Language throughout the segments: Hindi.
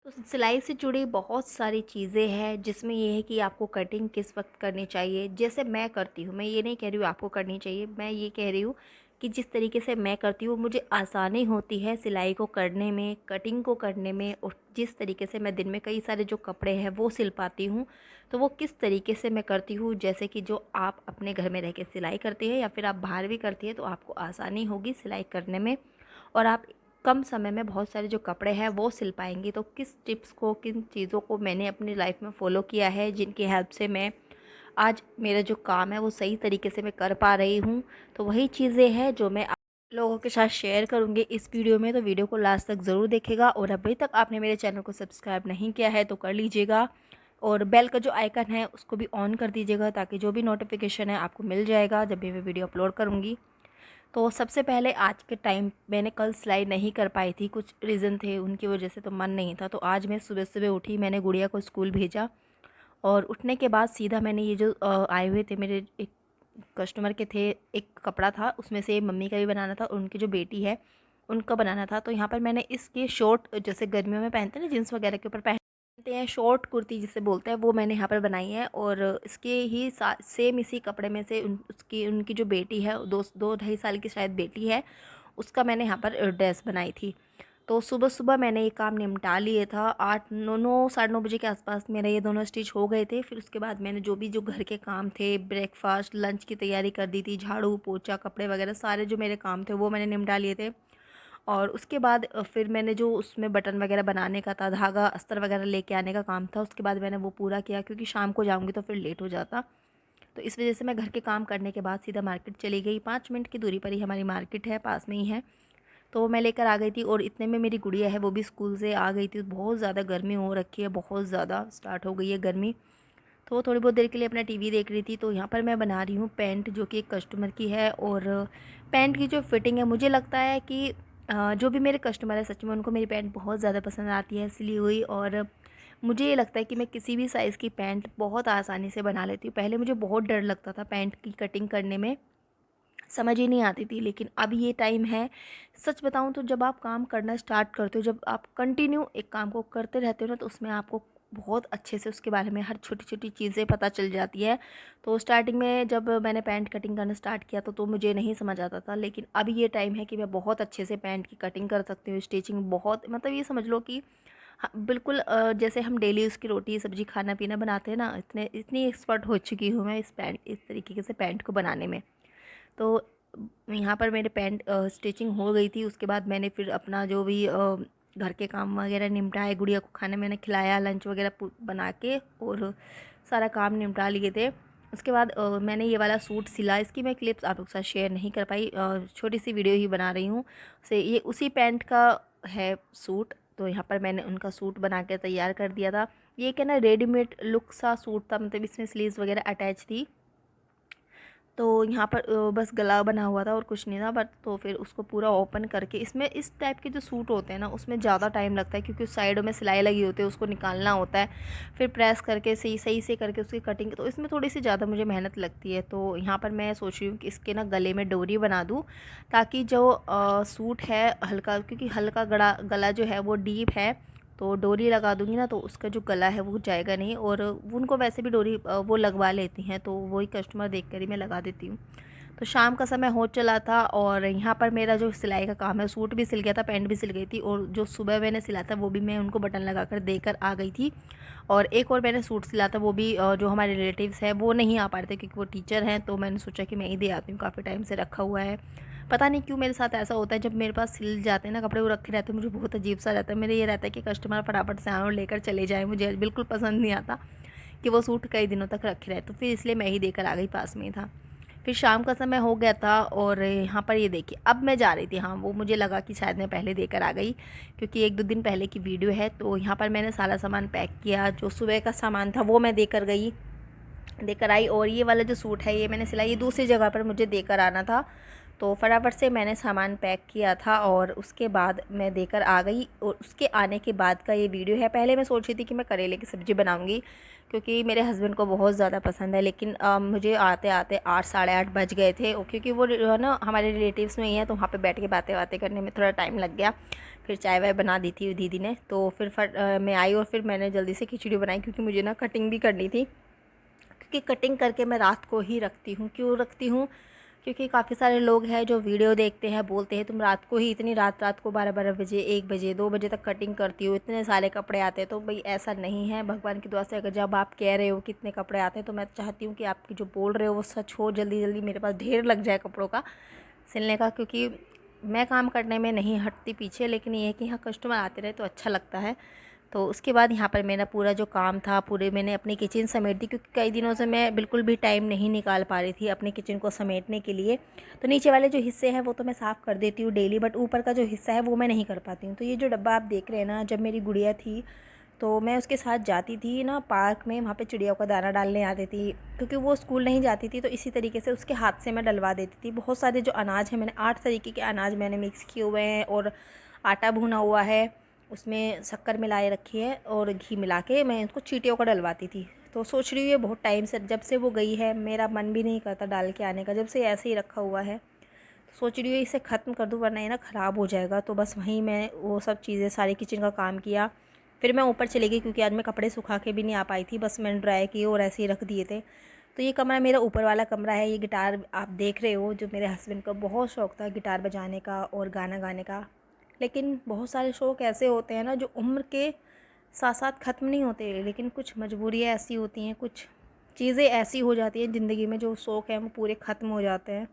तो सिलाई से जुड़ी बहुत सारी चीज़ें हैं जिसमें ये है कि आपको कटिंग किस वक्त करनी चाहिए। जैसे मैं करती हूँ, मैं ये नहीं कह रही हूँ आपको करनी चाहिए, मैं ये कह रही हूँ कि जिस तरीके से मैं करती हूँ मुझे आसानी होती है सिलाई को करने में, कटिंग को करने में। और जिस तरीके से मैं दिन में कई सारे जो कपड़े हैं वो सिल पाती हूँ, तो वो किस तरीके से मैं करती हूँ। जैसे कि जो आप अपने घर में रह के सिलाई करते हैं या फिर आप बाहर भी करती हैं, तो आपको आसानी होगी सिलाई करने में और आप कम समय में बहुत सारे जो कपड़े हैं वो सिल पाएंगी। तो किस टिप्स को, किन चीज़ों को मैंने अपनी लाइफ में फ़ॉलो किया है जिनकी हेल्प से मैं आज मेरा जो काम है वो सही तरीके से मैं कर पा रही हूँ, तो वही चीज़ें हैं जो मैं आप लोगों के साथ शेयर करूँगी इस वीडियो में। तो वीडियो को लास्ट तक ज़रूर देखिएगा और अभी तक आपने मेरे चैनल को सब्सक्राइब नहीं किया है तो कर लीजिएगा और बेल का जो आइकन है उसको भी ऑन कर दीजिएगा, ताकि जो भी नोटिफिकेशन है आपको मिल जाएगा जब भी मैं वीडियो अपलोड करूँगी। तो सबसे पहले आज के टाइम मैंने कल सिलाई नहीं कर पाई थी, कुछ रीज़न थे उनकी वजह से, तो मन नहीं था। तो आज मैं सुबह सुबह उठी, मैंने गुड़िया को स्कूल भेजा और उठने के बाद सीधा मैंने ये जो आए हुए थे मेरे एक कस्टमर के थे, एक कपड़ा था उसमें से मम्मी का भी बनाना था और उनकी जो बेटी है उनका बनाना था। तो यहाँ पर मैंने इसके शॉर्ट, जैसे गर्मियों में पहनते हैं ना जीन्स वगैरह के ऊपर पहनते हैं, शॉर्ट कुर्ती जिसे बोलते हैं, वो मैंने यहाँ पर बनाई है। और इसके ही सेम इसी कपड़े में से उसकी उनकी जो बेटी है, दो दो ढाई साल की शायद बेटी है, उसका मैंने यहाँ पर ड्रेस बनाई थी। तो सुबह सुबह मैंने ये काम निपटा लिए था, 8 9 साढ़े 9 बजे के आसपास मेरे ये दोनों स्टिच हो गए थे। फिर उसके बाद मैंने जो भी जो घर के काम थे, ब्रेकफास्ट लंच की तैयारी कर दी थी, झाड़ू पोछा कपड़े वगैरह सारे जो मेरे काम थे वो मैंने निपटा लिए थे। और उसके बाद फिर मैंने जो उसमें बटन वगैरह बनाने का था, धागा अस्तर वगैरह लेके आने का काम था, उसके बाद मैंने वो पूरा किया, क्योंकि शाम को जाऊँगी तो फिर लेट हो जाता। तो इस वजह से मैं घर के काम करने के बाद सीधा मार्केट चली गई। 5 मिनट की दूरी पर ही हमारी मार्केट है, पास में ही है। तो मैं लेकर आ गई थी और इतने में मेरी गुड़िया है वो भी स्कूल से आ गई थी। बहुत ज़्यादा गर्मी हो रखी है, बहुत ज़्यादा स्टार्ट हो गई है गर्मी। तो वो थोड़ी बहुत देर के लिए अपना टीवी देख रही थी। तो यहाँ पर मैं बना रही हूँ पैंट, जो कि एक कस्टमर की है। और पैंट की जो फिटिंग है, मुझे लगता है कि जो भी मेरे कस्टमर है सच में उनको मेरी पैंट बहुत ज़्यादा पसंद आती है सिली हुई। और मुझे ये लगता है कि मैं किसी भी साइज़ की पैंट बहुत आसानी से बना लेती हूँ। पहले मुझे बहुत डर लगता था पैंट की कटिंग करने में, समझ ही नहीं आती थी, लेकिन अब ये टाइम है। सच बताऊँ तो जब आप काम करना स्टार्ट करते हो, जब आप कंटिन्यू एक काम को करते रहते हो ना, तो उसमें आपको बहुत अच्छे से उसके बारे में हर छोटी छोटी चीज़ें पता चल जाती है। तो स्टार्टिंग में जब मैंने पैंट कटिंग करना स्टार्ट किया तो मुझे नहीं समझ आता था, लेकिन अभी ये टाइम है कि मैं बहुत अच्छे से पैंट की कटिंग कर सकती हूँ, स्टिचिंग बहुत, मतलब ये समझ लो कि हाँ, बिल्कुल जैसे हम डेली उसकी रोटी सब्जी खाना पीना बनाते हैं ना, इतनी एक्सपर्ट हो चुकी हूँ मैं इस तरीके से पैंट को बनाने में। तो यहाँ पर मेरे पैंट स्टिचिंग हो गई थी। उसके बाद मैंने फिर अपना जो भी घर के काम वगैरह निपटाए, गुड़िया को खाना मैंने खिलाया, लंच वगैरह बना के और सारा काम निपटा लिए थे। उसके बाद मैंने ये वाला सूट सिला, इसकी मैं क्लिप्स आप लोग के साथ शेयर नहीं कर पाई, छोटी सी वीडियो ही बना रही हूँ। से ये उसी पैंट का है सूट। तो यहाँ पर मैंने उनका सूट बना के तैयार कर दिया था। ये क्या ना, रेडीमेड लुक सा सूट था, मतलब इसमें स्लीव्स वगैरह अटैच थी। तो यहाँ पर बस गला बना हुआ था और कुछ नहीं था। बट तो फिर उसको पूरा ओपन करके, इसमें इस टाइप के जो सूट होते हैं ना उसमें ज़्यादा टाइम लगता है, क्योंकि उस साइडों में सिलाई लगी होती है, उसको निकालना होता है, फिर प्रेस करके सही सही से करके उसकी कटिंग, तो इसमें थोड़ी सी ज़्यादा मुझे मेहनत लगती है। तो यहाँ पर मैं सोच रही हूँ कि इसके ना गले में डोरी बना दूँ, ताकि जो सूट है हल्का, क्योंकि हल्का गला गला जो है वो डीप है, तो डोरी लगा दूँगी ना तो उसका जो गला है वो जाएगा नहीं। और उनको वैसे भी डोरी वो लगवा लेती हैं, तो वही कस्टमर देख कर ही मैं लगा देती हूँ। तो शाम का समय हो चला था और यहाँ पर मेरा जो सिलाई का काम है, सूट भी सिल गया था, पैंट भी सिल गई थी, और जो सुबह मैंने सिला था वो भी मैं उनको बटन लगा कर देकर आ गई थी। और एक और मैंने सूट सिला था, वो भी जो हमारे रिलेटिव्स हैं वो नहीं आ पा रहे थे क्योंकि वो टीचर हैं, तो मैंने सोचा कि मैं ही दे आती हूँ, काफ़ी टाइम से रखा हुआ है। पता नहीं क्यों मेरे साथ ऐसा होता है, जब मेरे पास सिल जाते हैं ना कपड़े, वो रखे रहते हैं, मुझे बहुत अजीब सा रहता है। मेरे ये रहता है कि कस्टमर फटाफट से आए और लेकर चले जाए, मुझे बिल्कुल पसंद नहीं आता कि वो सूट कई दिनों तक रखे रहे। तो फिर इसलिए मैं ही देकर आ गई, पास में ही था। फिर शाम का समय हो गया था और यहाँ पर ये देखिए अब मैं जा रही थी। हाँ, वो मुझे लगा कि शायद मैं पहले देकर आ गई, क्योंकि 1 2 दिन पहले की वीडियो है। तो यहाँ पर मैंने सारा सामान पैक किया, जो सुबह का सामान था वो मैं देकर आई। और ये वाला जो सूट है ये मैंने सिलाई, ये दूसरी जगह पर मुझे देकर आना था, तो फटाफट से मैंने सामान पैक किया था और उसके बाद मैं देकर आ गई। और उसके आने के बाद का ये वीडियो है। पहले मैं सोच रही थी कि मैं करेले की सब्ज़ी बनाऊंगी, क्योंकि मेरे हस्बैंड को बहुत ज़्यादा पसंद है, लेकिन मुझे आते आते 8 साढ़े 8 बज गए थे। क्योंकि वो ना हमारे रिलेटिव्स में ही है, तो वहाँ पे बैठ के बातें बातें करने में थोड़ा टाइम लग गया। फिर चाय वाय बना दी थी दीदी ने। तो फिर मैं आई और फिर मैंने जल्दी से खिचड़ी बनाई, क्योंकि मुझे ना कटिंग भी करनी थी। क्योंकि कटिंग करके मैं रात को ही रखती हूँ। क्यों रखती हूँ? क्योंकि काफ़ी सारे लोग हैं जो वीडियो देखते हैं, बोलते हैं तुम रात को ही इतनी रात रात को 12-12 बजे, 1 बजे, 2 बजे तक कटिंग करती हो, इतने सारे कपड़े आते हैं। तो भाई ऐसा नहीं है, भगवान की दुआ से अगर जब आप कह रहे हो कि इतने कपड़े आते हैं, तो मैं चाहती हूँ कि आपकी जो बोल रहे हो वो सच हो, जल्दी जल्दी मेरे पास ढेर लग जाए कपड़ों का सिलने का। क्योंकि मैं काम करने में नहीं हटती पीछे, लेकिन ये है कि हाँ कस्टमर आते रहे तो अच्छा लगता है। तो उसके बाद यहाँ पर मेरा पूरा जो काम था, पूरे मैंने अपनी किचन समेट दी, क्योंकि कई दिनों से मैं बिल्कुल भी टाइम नहीं निकाल पा रही थी अपनी किचन को समेटने के लिए। तो नीचे वाले जो हिस्से हैं वो तो मैं साफ़ कर देती हूँ डेली, बट ऊपर का जो हिस्सा है वो मैं नहीं कर पाती हूँ। तो ये जो डब्बा आप देख रहे हैं ना, जब मेरी गुड़िया थी तो मैं उसके साथ जाती थी ना पार्क में, वहाँ पे चिड़ियों का दाना डालने आती थी। क्योंकि वो स्कूल नहीं जाती थी, तो इसी तरीके से उसके हाथ से मैं डलवा देती थी। बहुत सारे जो अनाज हैं, मैंने 8 तरीके के अनाज मैंने मिक्स किए हुए हैं, और आटा भुना हुआ है, उसमें शक्कर मिलाए रखी है, और घी मिला के मैं उसको चींटियों का डलवाती थी। तो सोच रही हूँ ये बहुत टाइम से, जब से वो गई है मेरा मन भी नहीं करता डाल के आने का, जब से ऐसे ही रखा हुआ है। तो सोच रही हूँ इसे ख़त्म कर दूँ, वरना ये ना ख़राब हो जाएगा। तो बस वहीं मैं वो सब चीज़ें, सारी किचन का काम किया। फिर मैं ऊपर चली गई, क्योंकि आज मैं कपड़े सुखा के भी नहीं आ पाई थी, बस मैंने ड्राई किए और ऐसे ही रख दिए थे। तो ये कमरा मेरा ऊपर वाला कमरा है। ये गिटार आप देख रहे हो, जो मेरे हस्बैंड को बहुत शौक़ था गिटार बजाने का और गाना गाने का। लेकिन बहुत सारे शौक़ ऐसे होते हैं ना जो उम्र के साथ साथ ख़त्म नहीं होते, लेकिन कुछ मजबूरियाँ ऐसी होती हैं, कुछ चीज़ें ऐसी हो जाती हैं ज़िंदगी में, जो शौक़ हैं वो पूरे ख़त्म हो जाते हैं।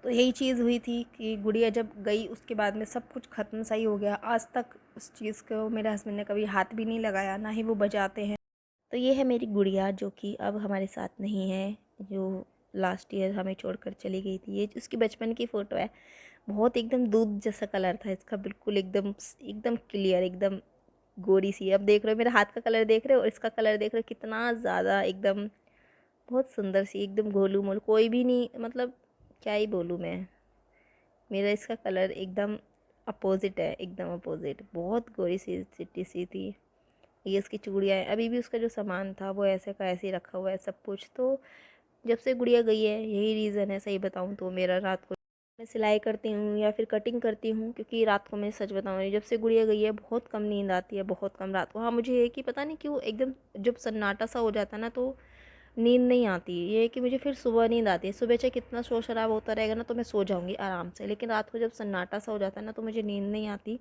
तो यही चीज़ हुई थी कि गुड़िया जब गई उसके बाद में सब कुछ ख़त्म सा ही हो गया। आज तक उस चीज़ को मेरे हस्बैंड ने कभी हाथ भी नहीं लगाया, ना ही वो बजाते हैं। तो ये है मेरी गुड़िया, जो कि अब हमारे साथ नहीं है, जो लास्ट ईयर हमें छोड़कर चली गई थी। ये उसकी बचपन की फ़ोटो है। बहुत एकदम दूध जैसा कलर था इसका, बिल्कुल एकदम एकदम क्लियर, एकदम गोरी सी। अब देख रहे हो मेरे हाथ का कलर, देख रहे हो, और इसका कलर देख रहे हो, कितना ज़्यादा एकदम बहुत सुंदर सी, एकदम गोलू मोलू, कोई भी नहीं, मतलब क्या ही बोलूँ मैं। मेरा इसका कलर एकदम अपोजिट है, एकदम अपोजिट। बहुत गोरी सी चिट्टी सी थी। ये इसकी चूड़ियाँ हैं, अभी भी उसका जो सामान था वो ऐसे का ऐसे ही रखा हुआ है सब कुछ। तो जब से गुड़िया गई है यही रीज़न है, सही बताऊँ तो। मेरा रात को मैं सिलाई करती हूँ या फिर कटिंग करती हूँ, क्योंकि रात को मैं सच बताऊँ, जब से गुड़िया गई है बहुत कम नींद आती है, बहुत कम रात को। हाँ, मुझे ये कि पता नहीं क्यों एकदम जब सन्नाटा सा हो जाता है ना, तो नींद नहीं आती। ये है कि मुझे फिर सुबह नींद आती है। सुबह चाहे कितना शोर शराबा होता रहेगा ना, तो मैं सो जाऊँगी आराम से, लेकिन रात को जब सन्नाटा सा हो जाता है ना, तो मुझे नींद नहीं आती।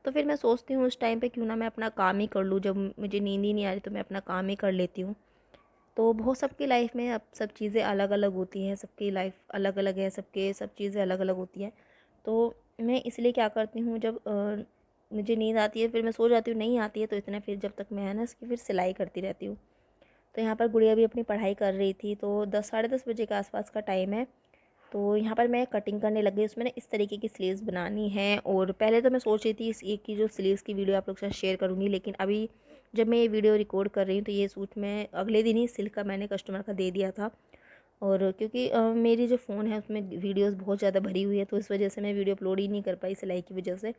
तो फिर मैं सोचती हूँ उस टाइम पे क्यों ना मैं अपना काम ही कर लूँ, जब मुझे नींद ही नहीं आ रही तो मैं अपना काम ही कर लेती हूँ। तो बहुत सबकी लाइफ में अब सब चीज़ें अलग अलग होती हैं, सबकी लाइफ अलग अलग है, सबके सब चीज़ें अलग अलग होती हैं। तो मैं इसलिए क्या करती हूँ, जब मुझे नींद आती है फिर मैं सो जाती हूँ, नहीं आती है तो इतना फिर जब तक मैं है ना इसकी फिर सिलाई करती रहती हूँ। तो यहाँ पर गुड़िया भी अपनी पढ़ाई कर रही थी, तो 10 साढ़े 10 बजे के आसपास का टाइम है। तो यहाँ पर मैं कटिंग करने लग गई। उसमें ना इस तरीके की स्लीव्स बनानी है, और पहले तो मैं सोच रही थी इस एक की जो स्लीव्स की वीडियो आप लोग के साथ शेयर करूँगी, लेकिन अभी जब मैं ये वीडियो रिकॉर्ड कर रही हूँ तो ये सूट मैं अगले दिन ही सिल कर मैंने कस्टमर का दे दिया था। और क्योंकि मेरी जो फ़ोन है उसमें वीडियोस बहुत ज़्यादा भरी हुई है, तो इस वजह से मैं वीडियो अपलोड ही नहीं कर पाई सिलाई की वजह से।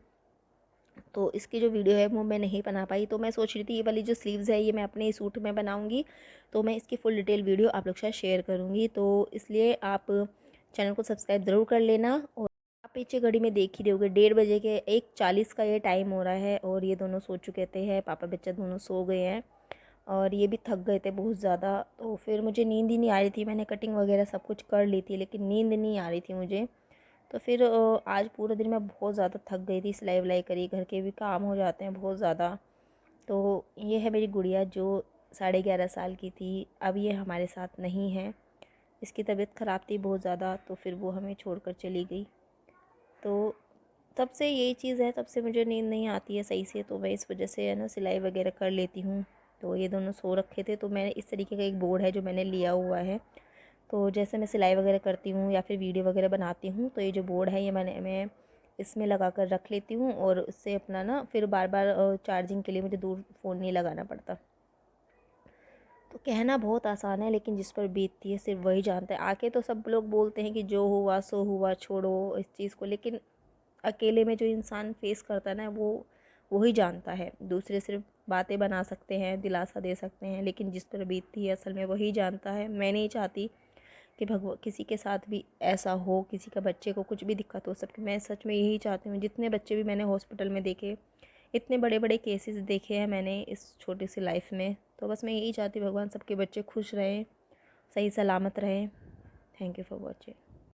तो इसकी जो वीडियो है वो मैं नहीं बना पाई। तो मैं सोच रही थी ये वाली जो स्लीव्स है ये मैं अपने सूट में बनाऊंगी, तो मैं इसकी फुल डिटेल वीडियो आप लोग के साथ शेयर करूंगी। तो इसलिए आप चैनल को सब्सक्राइब ज़रूर कर लेना। और आप पीछे घड़ी में देख ही रहे होगे 1:30 के 1:40 का ये टाइम हो रहा है, और ये दोनों सो चुके थे, हैं पापा बच्चा दोनों सो गए हैं, और ये भी थक गए थे बहुत ज़्यादा। तो फिर मुझे नींद ही नहीं आ रही थी। मैंने कटिंग वगैरह सब कुछ कर ली थी, लेकिन नींद नहीं आ रही थी मुझे। तो फिर आज पूरा दिन मैं बहुत ज़्यादा थक गई थी, सिलाई विलाई करी, घर के भी काम हो जाते हैं बहुत ज़्यादा। तो ये है मेरी गुड़िया जो 11.5 साल की थी, अब ये हमारे साथ नहीं है। इसकी तबीयत ख़राब थी बहुत ज़्यादा, तो फिर वो हमें छोड़कर चली गई। तो तब से यही चीज़ है, तब से मुझे नींद नहीं आती है सही से, तो मैं इस वजह से है ना सिलाई वगैरह कर लेती हूँ। तो ये दोनों सो रखे थे, तो मैंने इस तरीके का एक बोर्ड है जो मैंने लिया हुआ है। तो जैसे मैं सिलाई वगैरह करती हूँ या फिर वीडियो वगैरह बनाती हूँ, तो ये जो बोर्ड है ये मैं इसमें लगा कर रख लेती हूँ, और उससे अपना ना फिर बार बार चार्जिंग के लिए मुझे दूर फ़ोन नहीं लगाना पड़ता। तो कहना बहुत आसान है, लेकिन जिस पर बीतती है सिर्फ वही जानता है। आके तो सब लोग बोलते हैं कि जो हुआ सो हुआ, छोड़ो इस चीज़ को, लेकिन अकेले में जो इंसान फेस करता है ना, वो ही जानता है। दूसरे सिर्फ बातें बना सकते हैं, दिलासा दे सकते हैं, लेकिन जिस पर बीतती है असल में वही जानता है। मैं नहीं चाहती कि भगवान किसी के साथ भी ऐसा हो, किसी का बच्चे को कुछ भी दिक्कत हो सबके। मैं सच में यही चाहती हूँ, जितने बच्चे भी मैंने हॉस्पिटल में देखे, इतने बड़े बड़े केसेस देखे हैं मैंने इस छोटी सी लाइफ में, तो बस मैं यही चाहती हूँ भगवान सबके बच्चे खुश रहें, सही सलामत रहें। Thank you for watching.